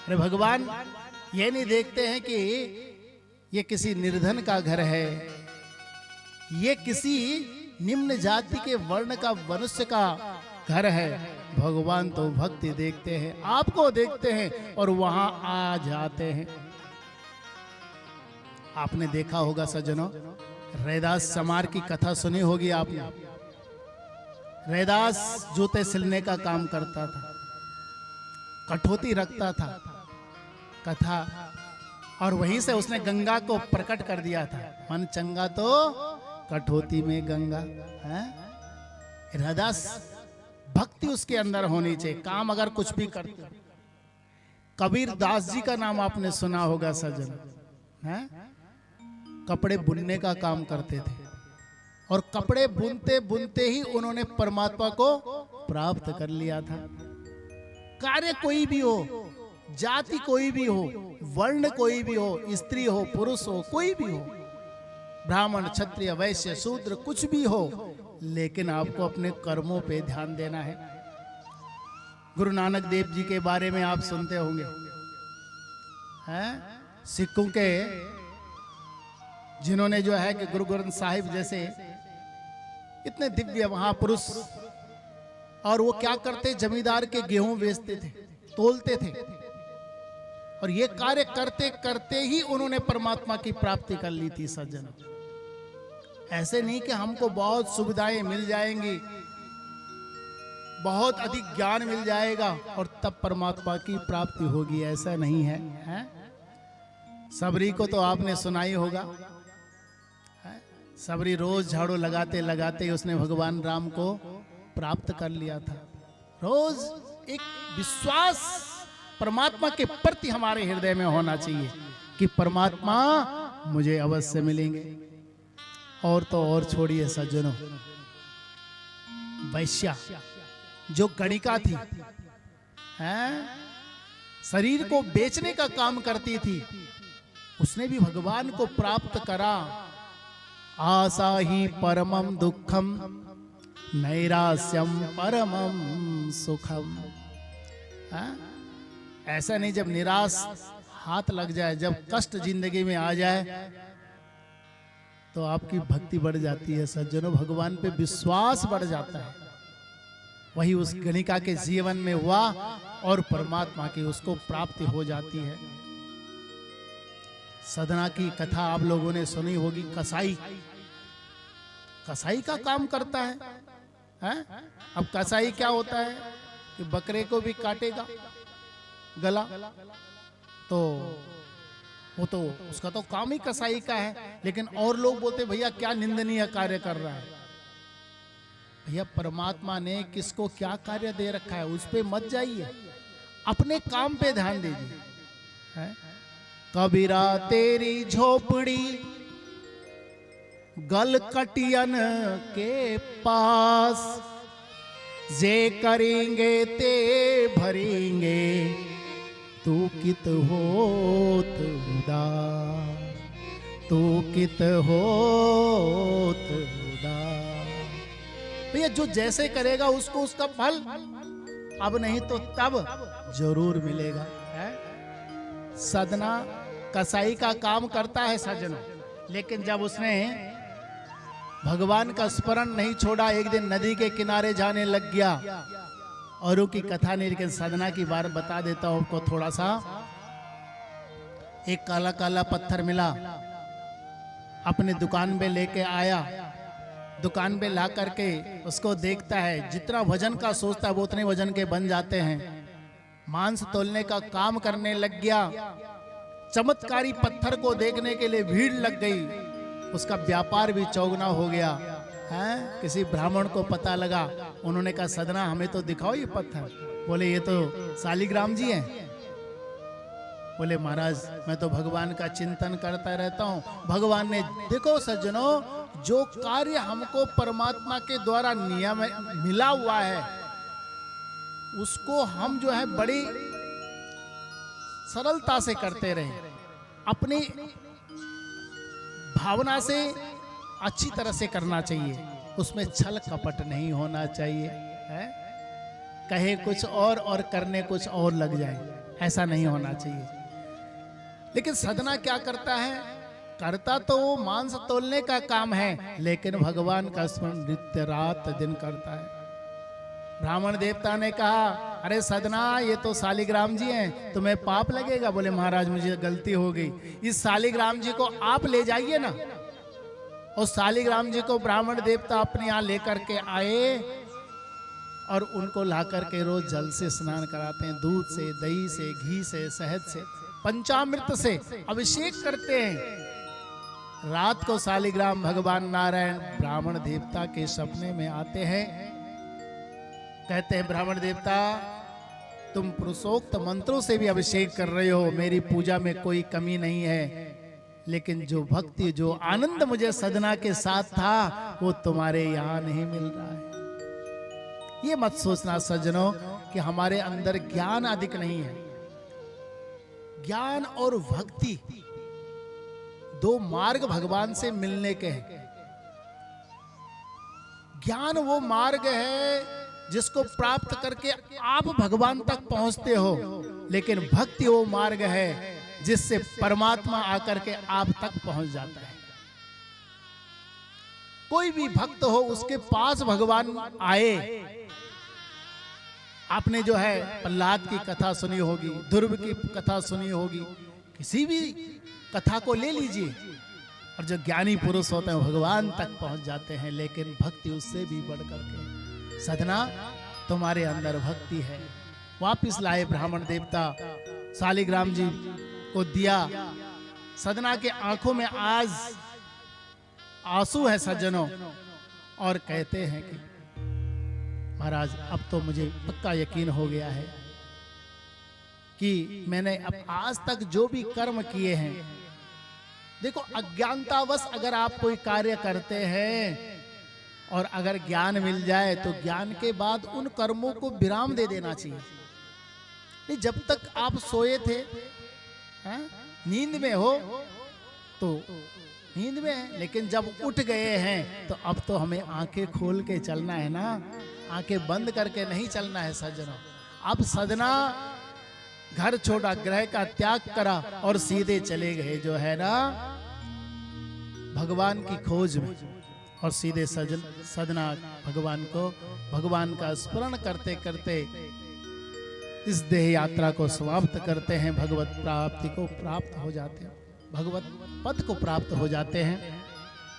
अरे भगवान ये नहीं देखते हैं कि ये किसी निर्धन का घर है, ये किसी निम्न जाति के वर्ण का मनुष्य का घर है। भगवान तो भक्ति देखते हैं, आपको देखते हैं और वहां आ जाते हैं। आपने देखा होगा सज्जनों, रैदास समार की कथा सुनी होगी आपने। रैदास जूते सिलने का काम करता था, कठौती रखता था कथा, और वहीं से उसने गंगा को प्रकट कर दिया था। मन चंगा तो कठौती में गंगा है। रैदास भक्ति उसके अंदर होनी चाहिए, काम अगर कुछ भी करते। कबीर दास जी का नाम आपने सुना होगा सज्जन, है? कपड़े बुनने का काम करते थे और कपड़े बुनते बुनते ही उन्होंने परमात्मा को प्राप्त कर लिया था। कार्य कोई भी हो, जाति कोई भी हो, वर्ण कोई भी हो, स्त्री हो पुरुष हो, कोई भी हो, ब्राह्मण क्षत्रिय वैश्य शूद्र कुछ भी हो, लेकिन आपको अपने कर्मों पे ध्यान देना है। गुरु नानक देव जी के बारे में आप सुनते होंगे, हैं? सिखों के जिन्होंने जो है कि गुरु ग्रंथ साहिब जैसे इतने दिव्य महापुरुष, और वो क्या करते, जमींदार के गेहूं बेचते थे, तोलते थे, और ये कार्य करते करते ही उन्होंने परमात्मा की प्राप्ति कर ली थी सज्जन। ऐसे नहीं कि हमको बहुत सुविधाएं मिल जाएंगी, बहुत अधिक ज्ञान मिल जाएगा और तब परमात्मा की प्राप्ति होगी, ऐसा नहीं है, है? सबरी को तो आपने सुना ही होगा। सबरी रोज झाड़ू लगाते लगाते उसने भगवान राम को प्राप्त कर लिया था। रोज एक विश्वास परमात्मा के प्रति हमारे हृदय में होना चाहिए कि परमात्मा मुझे अवश्य मिलेंगे। और तो और छोड़िए सज्जनों, वैश्या जो गणिका थी, हैं? शरीर को बेचने का काम करती थी, उसने भी भगवान को प्राप्त करा। आशा ही परमम दुखम नैरास्यम परमम सुखम। ऐसा नहीं जब निराश हाथ लग जाए, जब कष्ट जिंदगी में आ जाए तो आपकी भक्ति बढ़ जाती है सज्जनों, भगवान पे विश्वास बढ़ जाता है। वही उस गणिका के जीवन में हुआ और परमात्मा की उसको प्राप्ति हो जाती है। सदना की कथा आप लोगों ने सुनी होगी। कसाई, कसाई का काम करता है, हैं? अब कसाई क्या होता है कि बकरे को भी काटेगा गला, तो वो तो उसका तो काम ही कसाई का है। लेकिन और लोग बोलते भैया क्या निंदनीय कार्य कर रहा है। भैया परमात्मा ने किसको क्या कार्य दे रखा है, उस पे मत जाइए, अपने काम पे ध्यान दीजिए, है? कबीरा तेरी झोपड़ी गलकटियन के पास, जे करेंगे ते भरेंगे, तू कित होत उदास, तू कित होत उदास। भैया जो जैसे करेगा उसको उसका फल अब नहीं तो तब जरूर मिलेगा, है? सदना कसाई का काम करता है सज्जनों, लेकिन जब उसने भगवान का स्मरण नहीं छोड़ा, एक दिन नदी के किनारे जाने लग गया। औरों की कथा नहीं, लेकिन सदना की बात बता देता हूं आपको थोड़ा सा। एक काला काला पत्थर मिला, अपने दुकान में लेके आया, दुकान में ला करके उसको देखता है, जितना वजन का सोचता है वो उतने वजन के बन जाते हैं। मांस तोलने का काम करने लग गया। चमत्कारी पत्थर को देखने के लिए भीड़ लग गई, उसका व्यापार भी चौगुना हो गया, है? किसी ब्राह्मण को पता लगा, उन्होंने कहा सदना हमें तो दिखाओ ये पत्थर। बोले ये तो शालिग्राम जी हैं। बोले महाराज मैं तो भगवान का चिंतन करता रहता हूँ। भगवान ने, देखो सज्जनों, जो कार्य हमको परमात्मा के द्वारा नियम मिला हुआ है उसको हम जो है बड़ी सरलता से करते रहे, अपनी भावना से अच्छी तरह से करना चाहिए, उसमें छल कपट नहीं होना चाहिए, है? कहे कुछ और करने कुछ और लग जाए। ऐसा नहीं होना चाहिए। लेकिन सदना क्या करता है? करता तो वो मांस तोलने का काम है, लेकिन भगवान का स्मरण नित्य रात दिन करता है। ब्राह्मण देवता ने कहा, अरे सदना, ये तो शालिग्राम जी हैं, तुम्हें पाप लगेगा। बोले महाराज मुझे गलती हो गई, इस शालिग्राम जी को आप ले जाइए ना। और शालिग्राम जी को ब्राह्मण देवता अपने यहाँ लेकर के आए और उनको ला करके रोज जल से स्नान कराते हैं, दूध से, दही से, घी से, शहद से, पंचामृत से अभिषेक करते हैं। रात को शालिग्राम भगवान नारायण ब्राह्मण देवता के सपने में आते हैं, कहते हैं ब्राह्मण देवता, तुम पुरुषोक्त मंत्रों से भी अभिषेक कर रहे हो, मेरी पूजा में कोई कमी नहीं है, लेकिन जो भक्ति, जो आनंद मुझे सदना के साथ था, वो तुम्हारे यहाँ नहीं मिल रहा है। ये मत सोचना सज्जनों कि हमारे अंदर ज्ञान अधिक नहीं है। ज्ञान और भक्ति दो मार्ग भगवान से मिलने के हैं। ज्ञान वो मार्ग है जिसको प्राप्त करके आप भगवान तक पहुंचते हो, लेकिन भक्ति वो मार्ग है जिससे परमात्मा आकर के आप तक पहुंच जाता है। कोई भी भक्त हो, उसके पास भगवान आए। आपने जो है प्रहलाद की कथा सुनी होगी, ध्रुव की कथा सुनी होगी, किसी भी कथा को ले लीजिए, और जो ज्ञानी पुरुष होते हैं भगवान तक पहुंच जाते हैं, लेकिन भक्ति उससे भी बढ़कर के। सदना, तुम्हारे अंदर भक्ति है। वापिस लाए ब्राह्मण देवता, शालिग्राम जी को दिया। सदना के आंखों में आज आंसू है सज्जनों, और कहते हैं कि महाराज अब तो मुझे पक्का यकीन हो गया है कि मैंने अब आज तक जो भी कर्म किए हैं, देखो अज्ञानतावश अगर आप कोई कार्य करते हैं और अगर ज्ञान मिल जाए तो ज्ञान के बाद उन कर्मों को विराम दे देना चाहिए। नहीं, जब तक आप सोए थे, नींद में हो तो नींद में है, लेकिन जब उठ गए हैं तो अब तो हमें आंखें खोल के चलना है ना, आंखें बंद करके नहीं चलना है सज्जनों। अब सदना घर छोड़ा, ग्रह का त्याग करा और सीधे चले गए जो है ना भगवान की खोज में, और सीधे सदना भगवान का स्मरण करते करते इस देह यात्रा को समाप्त करते हैं, भगवत प्राप्ति को प्राप्त हो जाते हैं, भगवत पद को प्राप्त हो जाते हैं।